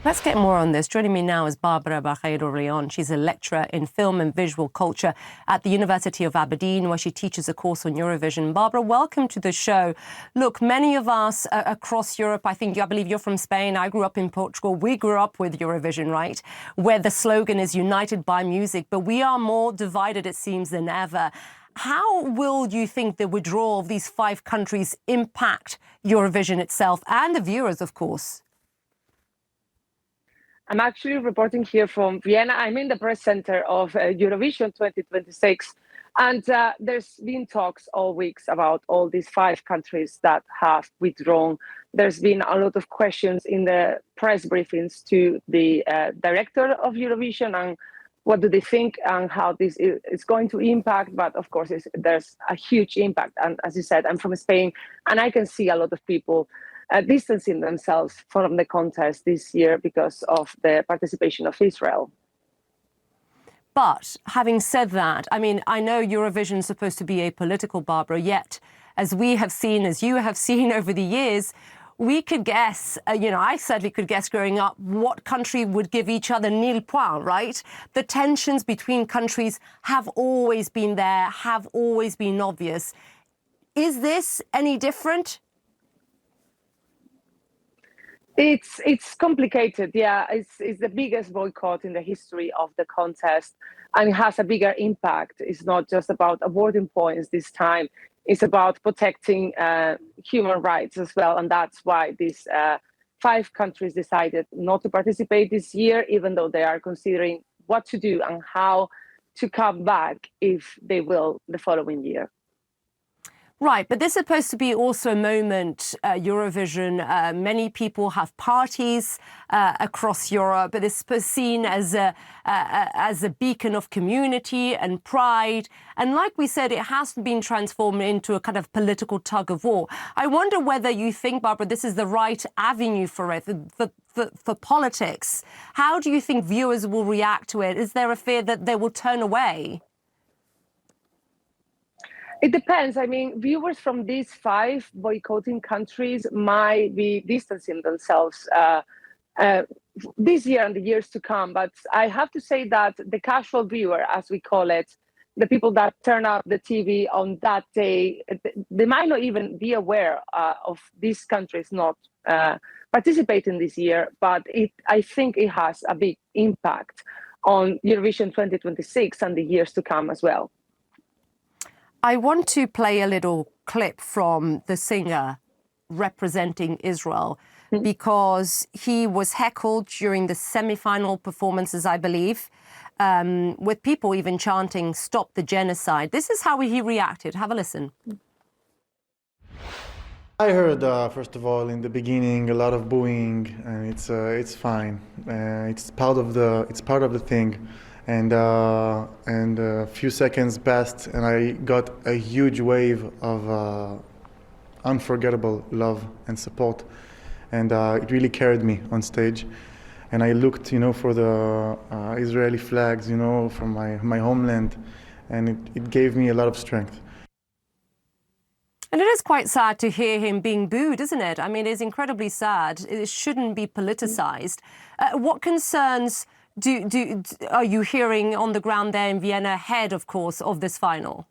Let's get more on this. Joining me now is Barreiro Leon. She's a lecturer in film and visual culture at the University of Aberdeen, where she teaches a course on Eurovision. Barbara, welcome to the show. Look, many of us across Europe, I believe you're from Spain. I grew up in Portugal. We grew up with Eurovision, right? Where the slogan is united by music, but we are more divided, it seems, than ever. How will you think the withdrawal of these 5 countries impact Eurovision itself and the viewers, of course? I'm actually reporting here from Vienna. I'm in the press center of Eurovision 2026. And there's been talks all weeks about all these 5 countries that have withdrawn. There's been a lot of questions in the press briefings to the director of Eurovision and what do they think and how this is going to impact. But of course, there's a huge impact. And as you said, I'm from Spain, and I can see a lot of people distancing themselves from the contest this year because of the participation of Israel. But having said that, I mean, I know Eurovision is supposed to be apolitical, Barbara, yet as we have seen, as you have seen over the years, we could guess, I certainly could guess growing up what country would give each other nil point, right? The tensions between countries have always been there, have always been obvious. Is this any different? It's complicated, yeah. It's the biggest boycott in the history of the contest, and it has a bigger impact. It's not just about awarding points this time. It's about protecting human rights as well, and that's why these 5 countries decided not to participate this year, even though they are considering what to do and how to come back if they will the following year. Right, but this is supposed to be also a moment, Eurovision. Many people have parties across Europe, but it's seen as a beacon of community and pride. And like we said, it has been transformed into a kind of political tug of war. I wonder whether you think, Barbara, this is the right avenue for it, for politics. How do you think viewers will react to it? Is there a fear that they will turn away? It depends. I mean, viewers from these 5 boycotting countries might be distancing themselves this year and the years to come. But I have to say that the casual viewer, as we call it, the people that turn up the TV on that day, they might not even be aware of these countries not participating this year. But I think it has a big impact on Eurovision 2026 and the years to come as well. I want to play a little clip from the singer representing Israel because he was heckled during the semi-final performances, I believe, with people even chanting, "Stop the genocide." This is how he reacted. Have a listen. I heard, first of all, in the beginning, a lot of booing, and it's fine. It's part of the thing. And a few seconds passed, and I got a huge wave of unforgettable love and support, and it really carried me on stage. And I looked, for the Israeli flags, from my homeland, and it gave me a lot of strength. And it is quite sad to hear him being booed, isn't it? I mean, it's incredibly sad. It shouldn't be politicized. What concerns are you hearing on the ground there in Vienna ahead, of course, of this final?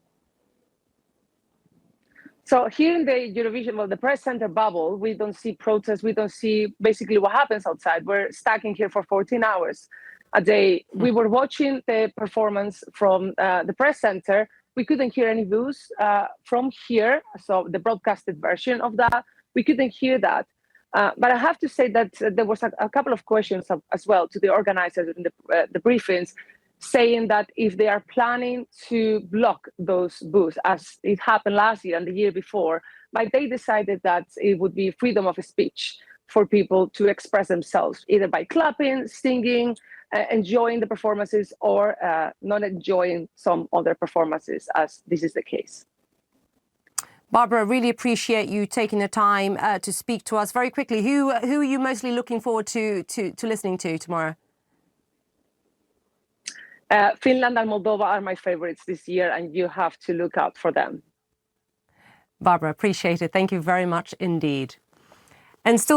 So here in the Eurovision, the press center bubble, we don't see protests. We don't see basically what happens outside. We're stuck in here for 14 hours a day. We were watching the performance from the press center. We couldn't hear any boos from here. So the broadcasted version of that, we couldn't hear that. But I have to say that there was a couple of questions as well to the organizers in the briefings, saying that if they are planning to block those booths, as it happened last year and the year before, but they decided that it would be freedom of speech for people to express themselves, either by clapping, singing, enjoying the performances, or not enjoying some other performances, as this is the case. Barbara, really appreciate you taking the time to speak to us. Very quickly, who are you mostly looking forward to listening to tomorrow? Finland and Moldova are my favorites this year, and you have to look out for them. Barbara, appreciate it. Thank you very much indeed. And still